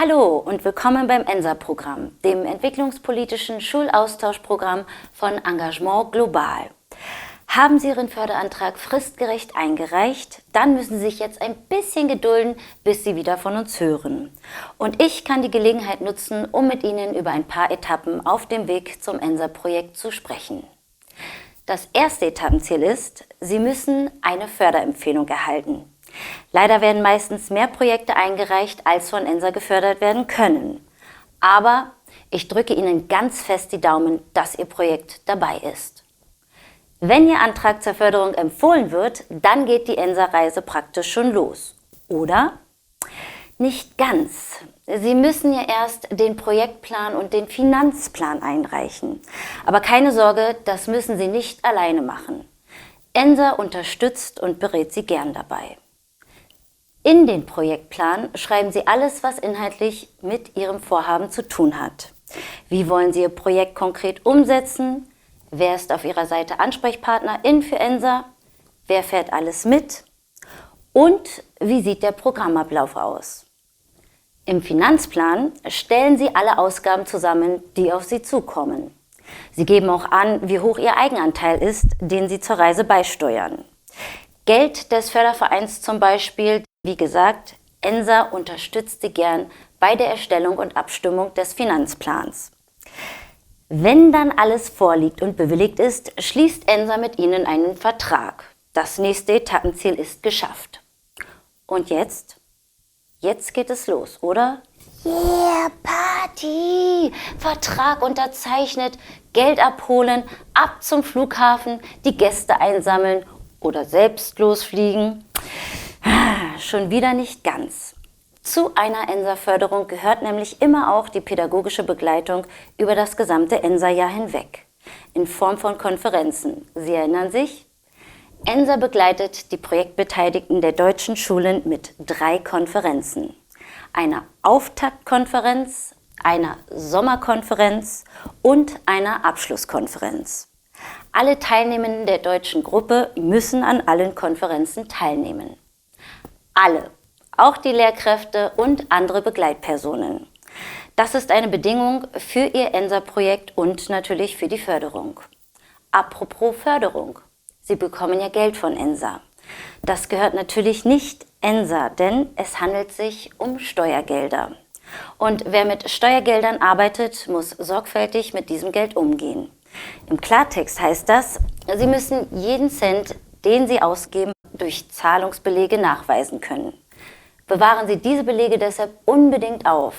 Hallo und willkommen beim ENSA-Programm, dem entwicklungspolitischen Schulaustauschprogramm von Engagement Global. Haben Sie Ihren Förderantrag fristgerecht eingereicht? Dann müssen Sie sich jetzt ein bisschen gedulden, bis Sie wieder von uns hören. Und ich kann die Gelegenheit nutzen, um mit Ihnen über ein paar Etappen auf dem Weg zum ENSA-Projekt zu sprechen. Das erste Etappenziel ist, Sie müssen eine Förderempfehlung erhalten. Leider werden meistens mehr Projekte eingereicht, als von ENSA gefördert werden können. Aber ich drücke Ihnen ganz fest die Daumen, dass Ihr Projekt dabei ist. Wenn Ihr Antrag zur Förderung empfohlen wird, dann geht die ENSA-Reise praktisch schon los. Oder? Nicht ganz. Sie müssen ja erst den Projektplan und den Finanzplan einreichen. Aber keine Sorge, das müssen Sie nicht alleine machen. ENSA unterstützt und berät Sie gern dabei. In den Projektplan schreiben Sie alles, was inhaltlich mit Ihrem Vorhaben zu tun hat. Wie wollen Sie Ihr Projekt konkret umsetzen? Wer ist auf Ihrer Seite Ansprechpartnerin für ENSA? Wer fährt alles mit? Und wie sieht der Programmablauf aus? Im Finanzplan stellen Sie alle Ausgaben zusammen, die auf Sie zukommen. Sie geben auch an, wie hoch Ihr Eigenanteil ist, den Sie zur Reise beisteuern. Geld des Fördervereins zum Beispiel. Wie gesagt, ENSA unterstützt Sie gern bei der Erstellung und Abstimmung des Finanzplans. Wenn dann alles vorliegt und bewilligt ist, schließt ENSA mit Ihnen einen Vertrag. Das nächste Etappenziel ist geschafft. Und jetzt? Jetzt geht es los, oder? Yeah, Party! Vertrag unterzeichnet, Geld abholen, ab zum Flughafen, die Gäste einsammeln oder selbst losfliegen. Schon wieder nicht ganz. Zu einer ENSA-Förderung gehört nämlich immer auch die pädagogische Begleitung über das gesamte ENSA-Jahr hinweg, in Form von Konferenzen. Sie erinnern sich? ENSA begleitet die Projektbeteiligten der deutschen Schulen mit 3 Konferenzen. Einer Auftaktkonferenz, einer Sommerkonferenz und einer Abschlusskonferenz. Alle Teilnehmenden der deutschen Gruppe müssen an allen Konferenzen teilnehmen. Alle, auch die Lehrkräfte und andere Begleitpersonen. Das ist eine Bedingung für Ihr ENSA-Projekt und natürlich für die Förderung. Apropos Förderung, Sie bekommen ja Geld von ENSA. Das gehört natürlich nicht ENSA, denn es handelt sich um Steuergelder. Und wer mit Steuergeldern arbeitet, muss sorgfältig mit diesem Geld umgehen. Im Klartext heißt das, Sie müssen jeden Cent, den Sie ausgeben, durch Zahlungsbelege nachweisen können. Bewahren Sie diese Belege deshalb unbedingt auf.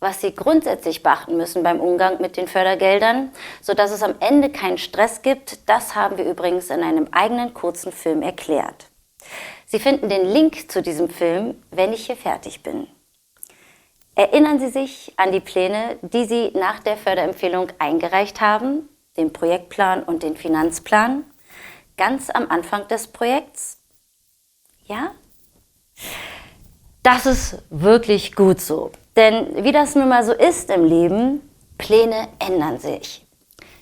Was Sie grundsätzlich beachten müssen beim Umgang mit den Fördergeldern, sodass es am Ende keinen Stress gibt, das haben wir übrigens in einem eigenen kurzen Film erklärt. Sie finden den Link zu diesem Film, wenn ich hier fertig bin. Erinnern Sie sich an die Pläne, die Sie nach der Förderempfehlung eingereicht haben, den Projektplan und den Finanzplan, ganz am Anfang des Projekts? Ja? Das ist wirklich gut so. Denn wie das nun mal so ist im Leben, Pläne ändern sich.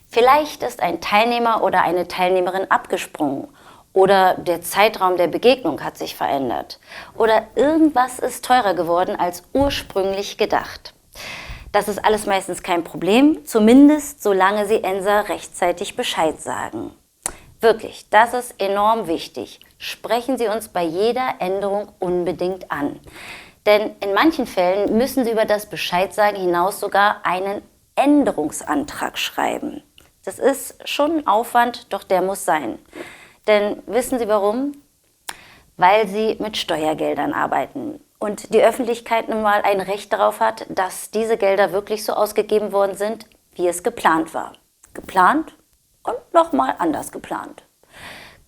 Vielleicht ist ein Teilnehmer oder eine Teilnehmerin abgesprungen oder der Zeitraum der Begegnung hat sich verändert oder irgendwas ist teurer geworden als ursprünglich gedacht. Das ist alles meistens kein Problem, zumindest solange Sie ENSA rechtzeitig Bescheid sagen. Wirklich, das ist enorm wichtig. Sprechen Sie uns bei jeder Änderung unbedingt an. Denn in manchen Fällen müssen Sie über das Bescheidsagen hinaus sogar einen Änderungsantrag schreiben. Das ist schon ein Aufwand, doch der muss sein. Denn wissen Sie warum? Weil Sie mit Steuergeldern arbeiten und die Öffentlichkeit nun mal ein Recht darauf hat, dass diese Gelder wirklich so ausgegeben worden sind, wie es geplant war. Geplant und nochmal anders geplant.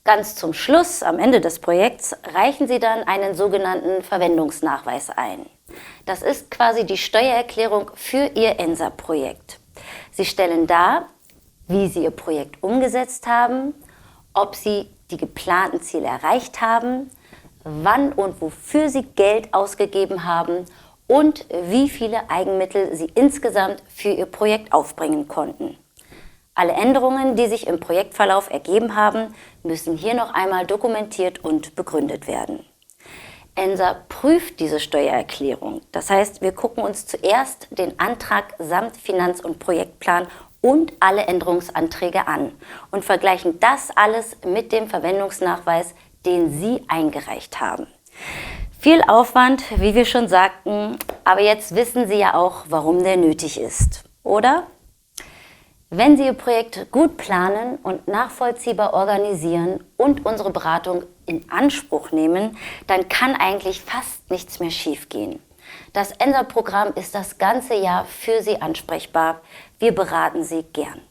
Ganz zum Schluss, am Ende des Projekts, reichen Sie dann einen sogenannten Verwendungsnachweis ein. Das ist quasi die Steuererklärung für Ihr ENSA-Projekt. Sie stellen dar, wie Sie Ihr Projekt umgesetzt haben, ob Sie die geplanten Ziele erreicht haben, wann und wofür Sie Geld ausgegeben haben und wie viele Eigenmittel Sie insgesamt für Ihr Projekt aufbringen konnten. Alle Änderungen, die sich im Projektverlauf ergeben haben, müssen hier noch einmal dokumentiert und begründet werden. ENSA prüft diese Steuererklärung. Das heißt, wir gucken uns zuerst den Antrag samt Finanz- und Projektplan und alle Änderungsanträge an und vergleichen das alles mit dem Verwendungsnachweis, den Sie eingereicht haben. Viel Aufwand, wie wir schon sagten, aber jetzt wissen Sie ja auch, warum der nötig ist, oder? Wenn Sie Ihr Projekt gut planen und nachvollziehbar organisieren und unsere Beratung in Anspruch nehmen, dann kann eigentlich fast nichts mehr schiefgehen. Das ENSA-Programm ist das ganze Jahr für Sie ansprechbar. Wir beraten Sie gern.